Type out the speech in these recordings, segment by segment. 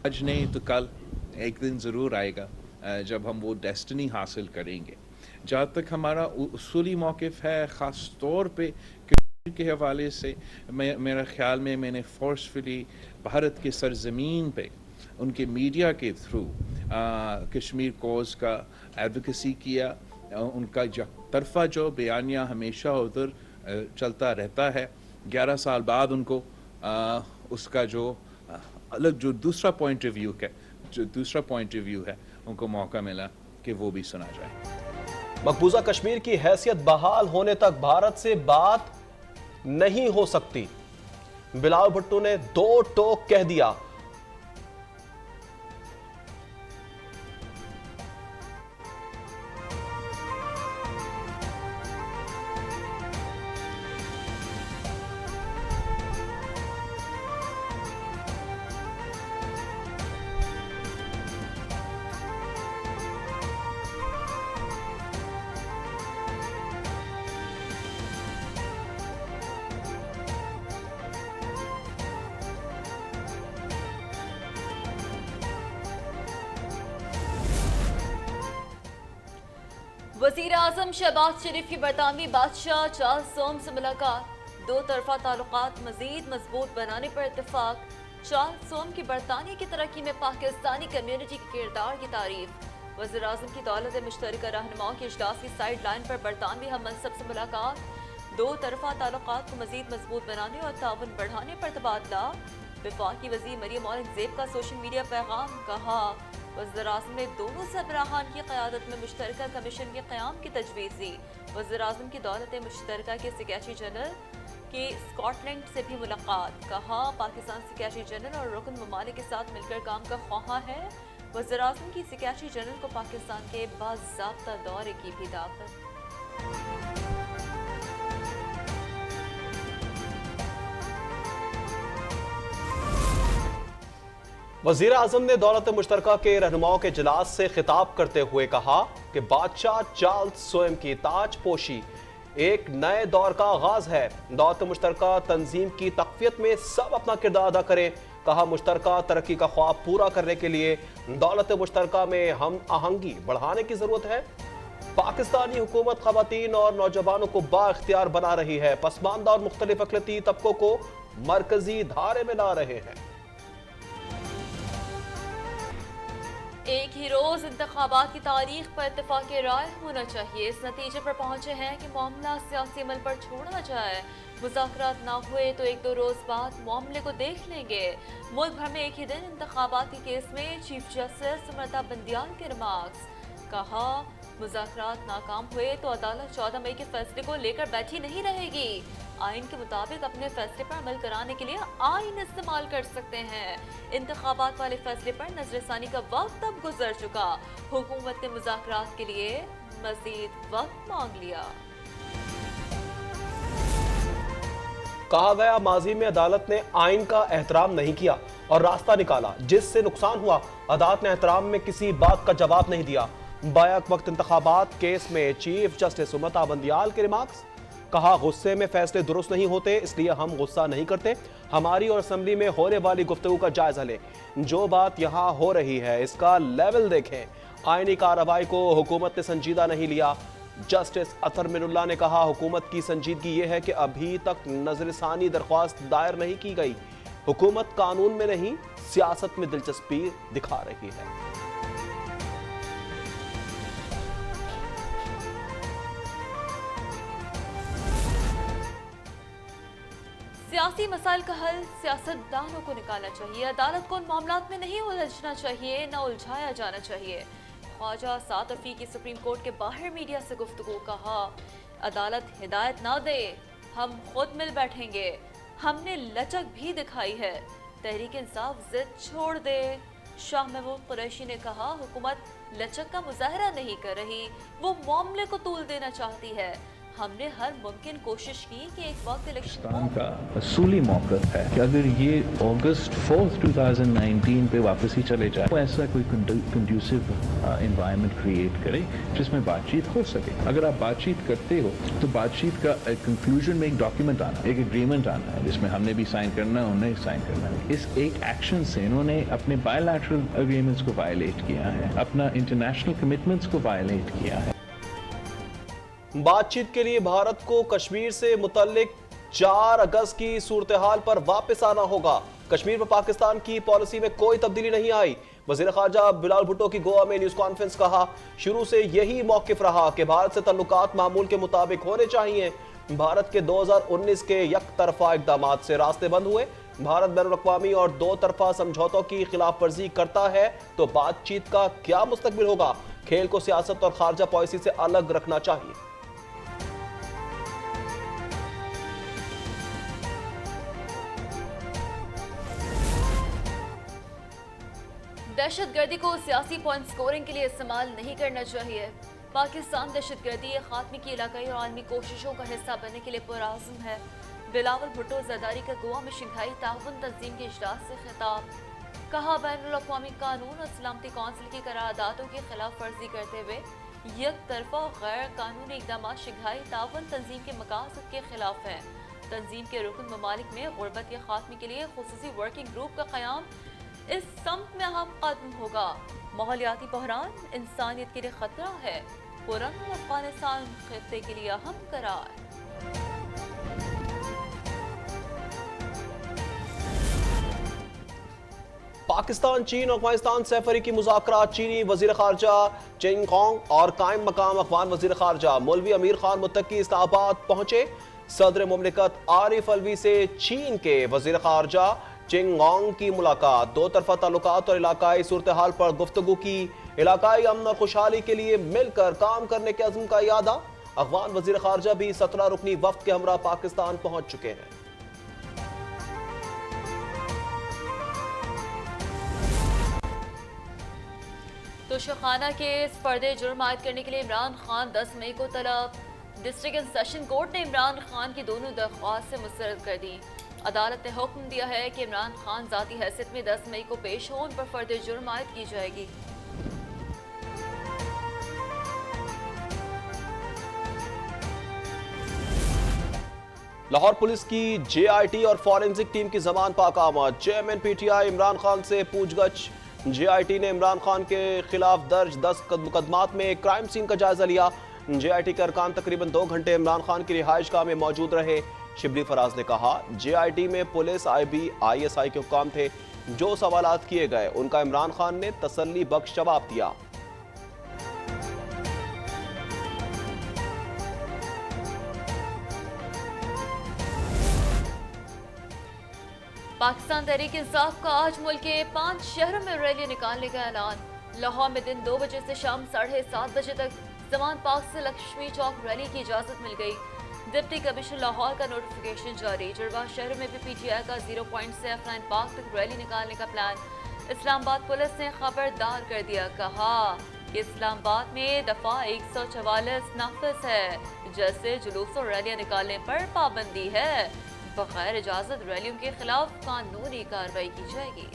आज नहीं तो कल एक दिन ज़रूर आएगा जब हम वो डेस्टिनी हासिल करेंगे। जहाँ तक हमारा उसूली मौक़िफ़ है, ख़ास तौर पे कश्मीर के हवाले से, मेरा ख़्याल में मैंने फ़ोर्सफुली भारत की सरज़मीन पे उनके मीडिया के थ्रू कश्मीर कॉज़ का एडवोकेसी किया। उनका तरफ़ा जो बयानिया हमेशा उधर चलता रहता है। 11 साल बाद उनको उसका जो अलग जो दूसरा पॉइंट ऑफ व्यू है उनको मौका मिला कि वो भी सुना जाए। मकबूजा कश्मीर की हैसियत बहाल होने तक भारत से बात नहीं हो सकती, बिलावल भुट्टो ने दो टोक कह दिया। वज़ीर आज़म शहबाज शरीफ की बरतानवी बादशाह चार्ल्स सोम से मुलाकात, दो तरफा ताल्लुकात मजीद मजबूत बनाने पर इत्तेफाक। चार्ल्स सोम की बरतानिया की तरक्की में पाकिस्तानी कम्युनिटी के किरदार की तारीफ। वज़ीर आज़म की दौलत मुश्तरका रहनुमाओं के इजलास की साइड लाइन पर बरतानवी हम मनसब से मुलाकात, दो तरफा ताल्लुकात को मजीद मजबूत बनाने और ताउन बढ़ाने पर तबादला। वफाकी वज़ीर मरियम औरंगज़ेब का सोशल मीडिया पैगाम, कहा वज़ीर आज़म ने दोनों सरबराहान की क़यादत में मुश्तरका कमीशन के क़याम की तजवीज़ दी। वज़ीर आज़म की दौलत मुश्तरका के सेक्रेटरी जनरल की स्कॉटलैंड से भी मुलाकात, कहा पाकिस्तान सेक्रेटरी जनरल और रुकन ममालिक के साथ मिलकर काम का ख्वाहा है। वज़ीर आज़म की सेक्रेटरी जनरल को पाकिस्तान के बाज़ाब्ता दौरे की भी दावत। वज़ीर आज़म ने दौलत मुश्तरका के रहनुमाओं के इजलास से खिताब करते हुए कहा कि बादशाह चार्ल्स सोम की ताजपोशी एक नए दौर का आगाज है। दौलत मुश्तरका तंजीम की तक़वियत में सब अपना किरदार अदा करें। कहा मुश्तरका तरक्की का ख्वाब पूरा करने के लिए दौलत मुश्तरका में हम आहंगी बढ़ाने की जरूरत है। पाकिस्तानी हुकूमत ख़वातीन और नौजवानों को बाइख्तियार बना रही है, पसमानदा और मुख्तलिफ अक़लियती तबकों को मरकजी धारे में ला रहे हैं। एक ही रोज इंतखाबात की तारीख पर इत्तेफाक राय होना चाहिए। इस नतीजे पर पहुंचे हैं कि मामला सियासी अमल पर छोड़ा जाए। मुज़ाकरात ना हुए तो एक दो रोज बाद मामले को देख लेंगे। मुल्क भर में एक ही दिन इंतखाबात के केस में चीफ जस्टिस सुमता बंदियाल के रिमार्क्स, कहा मुज़ाकरात नाकाम हुए तो अदालत 14 मई के फैसले को लेकर बैठी नहीं रहेगी। आइन के मुताबिक अपने फैसले पर अमल कराने के लिए आइन इस्तेमाल कर सकते हैं। इंतखाबात वाले फैसले पर नजरसानी का वक्त अब गुजर चुका। हुकूमत ने मुज़ाकरात के लिए मजीद वक्त मांग लिया। कहा गया माजी में अदालत ने आइन का एहतराम नहीं किया और रास्ता निकाला जिससे नुकसान हुआ। अदालत ने एहतराम में किसी बात का जवाब नहीं दिया। बैक वक्त इंतखाबात केस में चीफ जस्टिस सुमता बंदियाल के रिमार्क्स, कहा गुस्से में फैसले दुरुस्त नहीं होते इसलिए हम गुस्सा नहीं करते। हमारी और असम्बली में होने वाली गुफ्तगू का जायजा लें। जो बात यहाँ हो रही है इसका लेवल देखें। आईनी कार्रवाई को हुकूमत ने संजीदा नहीं लिया। जस्टिस अतर मिनुल्लाह ने कहा हुकूमत की संजीदगी ये है कि अभी तक नजरसानी दरख्वास्त दायर नहीं की गई। हुकूमत कानून में नहीं सियासत में दिलचस्पी दिखा रही है। सियासी मसाइल का हल सियासतदानों को निकालना चाहिए। अदालत को उन मामलात में नहीं उलझना चाहिए, न उलझाया जाना चाहिए। Khawaja Saad Rafiki supreme court के बाहर मीडिया से गुफ्तगू, कहा अदालत हिदायत ना दे हम खुद मिल बैठेंगे। हमने लचक भी दिखाई है, तहरीक इंसाफ जिद छोड़ दे। शाह महमूद कुरैशी ने कहा हुकूमत लचक का मुजाहरा नहीं कर रही, वो मामले को तूल देना चाहती है। हमने हर मुमकिन कोशिश की कि एक वक्त इलेक्शन पाकिस्तान का असूली मौक़िफ़ है कि अगर ये अगस्त 4 2019 पे वापसी चले जाए तो ऐसा कोई कंड्यूसिव एनवायरनमेंट क्रिएट करे जिसमें बातचीत हो सके। अगर आप बातचीत करते हो तो बातचीत का कंक्लूजन में एक डॉक्यूमेंट आना, एक एग्रीमेंट आना है जिसमें हमने भी साइन करना है, उन्हें साइन करना है। इस एक एक्शन से इन्होंने अपने बायलैटरल एग्रीमेंट्स को वायलेट किया है, अपना इंटरनेशनल कमिटमेंट्स को वायलेट किया है। बातचीत के लिए भारत को कश्मीर से मुतल्लिक 4 अगस्त की सूरत हाल पर वापस आना होगा। कश्मीर पर पाकिस्तान की पॉलिसी में कोई तब्दीली नहीं आई। वजीर खारजा बिलावल भुट्टो की गोवा में न्यूज कॉन्फ्रेंस कहा, शुरू से यही मौकिफ रहा कि भारत से तल्लुकात मामूल के मुताबिक होने चाहिए। भारत के 2019 के यकतरफा इकदाम से रास्ते बंद हुए। भारत बैनुल-अक़वामी और 2 तरफा समझौतों की खिलाफ वर्जी करता है तो बातचीत का क्या मुस्तकबिल होगा? खेल को सियासत और खारजा पॉलिसी से अलग रखना चाहिए। दहशतगर्दी को सियासी पॉइंट स्कोरिंग के लिए इस्तेमाल नहीं करना चाहिए। पाकिस्तान दहशतगर्दी खात्मे की इलाकाई और आलमी कोशिशों का हिस्सा बनने के लिए पुरआज़म है। बिलावल भुट्टो ज़रदारी का गोवा में शंघाई ताउन तंजीम के इजलास से खिताब। कहा, बैनुल-अक़वामी कानून और सलामती कौंसिल की करारदादों की खिलाफ वर्जी करते हुए एक तरफा और गैर कानूनी इक़दाम शंघाई ताउन तंजीम के मकासद के खिलाफ हैं। तंजीम के रुकन ममालिक में गुर्बत के खात्मे के लिए खुसूसी वर्किंग ग्रुप का क़याम इस सम्त में अहम कदम होगा। माहौलियाती बहरान इंसानियत के लिए खतरा है। पुराना अफगानिस्तान खित्ते के लिए अहम करार। पाकिस्तान, चीन और अफगानिस्तान सैफरी की मुज़ाकरात। चीनी वजीर खारजा चेंग कॉन्ग और कायम मकाम अफगान वजीर खारजा मौलवी अमीर खान मुत्तकी इस्लामाबाद पहुंचे। सदर मुमलिकत आरिफ अलवी से चीन के वजीर खारजा चिंगोंग की मुलाकात। 2 तरफा ताल्लुकात और इलाकाई सूरत हाल पर गुफ्तगू की। इलाकाई अमन और खुशहाली के लिए मिलकर काम करने के अज़्म का इरादा। अफगान वजीर खारजा भी 17 रुकनी वफ्द के हमरा पाकिस्तान पहुंच चुके हैं। तोशाखाना केस फर्दे जुर्म आयद करने के लिए इमरान खान 10 मई को तलब। डिस्ट्रिक्ट एंड सेशन कोर्ट ने इमरान खान की दोनों दरख्वास्त मुस्तरद कर दी। अदालत ने हुक्म दिया है कि इमरान खान जाती हैसियत में 10 मई को पेश हो, उन पर फर्दे जुर्म आयद की जाएगी। लाहौर पुलिस की जेआईटी और फॉरेंसिक टीम की जमान पाक आमद। चेयरमैन पीटीआई इमरान खान से पूछगछ। जेआईटी ने इमरान खान के खिलाफ दर्ज 10 मुकदमात में क्राइम सीन का जायजा लिया। जेआईटी के अरकान तकरीबन 2 घंटे इमरान खान की रिहाइश गाह में मौजूद रहे। शिबली फराज ने कहा, जेआईटी में पुलिस, आईबी, आईएसआई के हुक्काम थे। जो सवालात किए गए उनका इमरान खान ने तसल्ली बख्श जवाब दिया। पाकिस्तान तहरीक इंसाफ का आज मुल्क के 5 शहरों में रैली निकालने का ऐलान। लाहौर में दिन 2 बजे से शाम 7:30 बजे तक जमान पार्क से लक्ष्मी चौक रैली की इजाजत मिल गई। डिप्टी कमिश्नर लाहौर का नोटिफिकेशन जारी। जुड़वा शहरों में भी पीटीआई का 0 पॉइंट से F9 पार्क तक रैली निकालने का प्लान। इस्लामाबाद पुलिस ने खबरदार कर दिया, कहा कि इस्लामाबाद में दफा 144 नाफिज है, जैसे जुलूस और रैलियां निकालने पर पाबंदी है। बगैर इजाजत रैलियों के खिलाफ कानूनी कार्रवाई की जाएगी।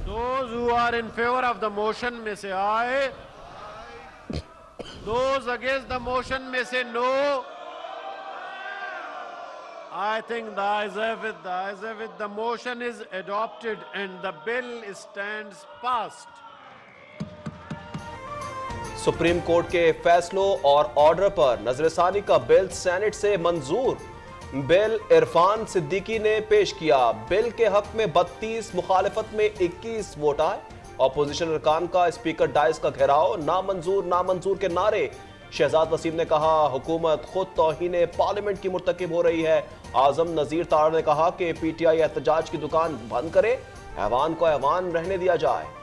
Those who are in favor of the motion may say aye. Those against the motion may say no. I think the ayes have it. The ayes have it. The motion is adopted and the bill stands passed. Supreme court के फैसलों और order पर नजरसानी का bill senate से मंजूर। Bill Irfan Siddiqui ने पेश किया। बिल के हक में 32, मुखालिफत में 21 वोट आए। ऑपोजिशन अरकान का स्पीकर डाइस का घेराव, नामंजूर के नारे। शहजाद वसीम ने कहा, हुकूमत खुद तौहीन पार्लियामेंट की मुर्तकिब हो रही है। आजम नजीर तार ने कहा कि पीटीआई एहतजाज की दुकान बंद करे, ऐवान को ऐवान रहने दिया जाए।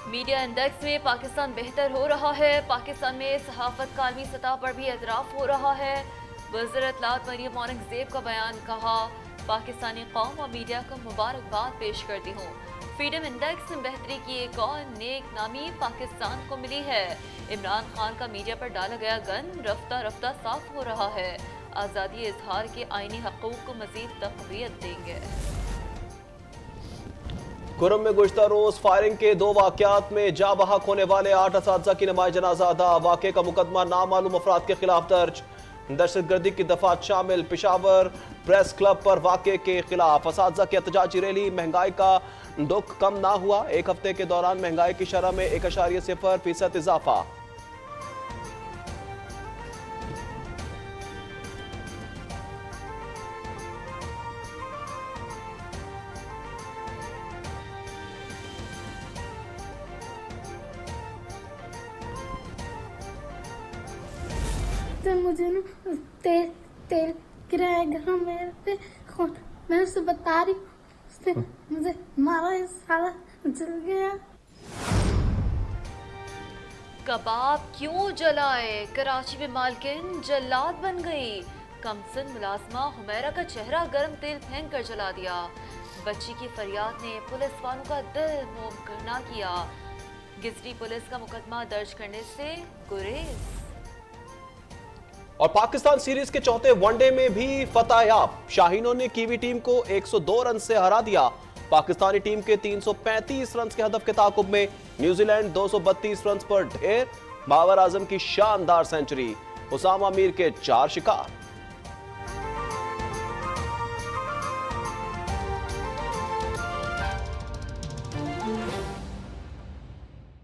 मीडिया इंडेक्स में पाकिस्तान बेहतर हो रहा है। पाकिस्तान में सहाफत का आलमी सतह पर भी एतराफ हो रहा है। वज़ीर इत्तलात मरियम औरंगजेब का बयान, कहा पाकिस्तानी कौम और मीडिया को मुबारकबाद पेश करती हूँ। फ्रीडम इंडेक्स में बेहतरी की एक और नेक नामी पाकिस्तान को मिली है। इमरान खान का मीडिया पर डाला गया गन रफ्ता रफ्ता साफ हो रहा है। आज़ादी इजहार के आईनी हकूक को मजीद तक़वियत देंगे। खुर्रम में गुज़श्ता रोज फायरिंग के 2 वाक़यात में जा बहक होने वाले 8 असातिज़ा की नमाज़ जनाजा अदा। वाक़े का मुकदमा नामालूम अफराद के खिलाफ दर्ज। दहशतगर्दी की दफात शामिल पेशावर प्रेस क्लब पर वाक़े के खिलाफ असातिज़ा की एहतजाजी रैली। महंगाई का दुख कम ना हुआ, 1 हफ्ते के दौरान महंगाई की शरह में 1.0% इजाफा। तो मुझे ना तेल तेल गिराएगा मेरे पे खून। मैं उसे बता रही हूँ, उसने मुझे मारा, इस साला जल गया। कबाब क्यों जलाए, कराची में मालकिन जल्लाद बन गई। कमसन मुलाजमा हुमैरा का चेहरा गर्म तेल फेंक कर जला दिया। बच्ची की फरियाद ने पुलिस वालों का दिल मोम करना किया। गिजरी पुलिस का मुकदमा दर्ज करने से गुरेज। और पाकिस्तान सीरीज के चौथे वनडे में भी फतह याब। शाहीनों ने कीवी टीम को 102 रन से हरा दिया। पाकिस्तानी टीम के 335 रन के हदफ के ताकुब में न्यूजीलैंड 232 रन पर ढेर। बाबर आजम की शानदार सेंचुरी, उसामा मीर के 4 शिकार।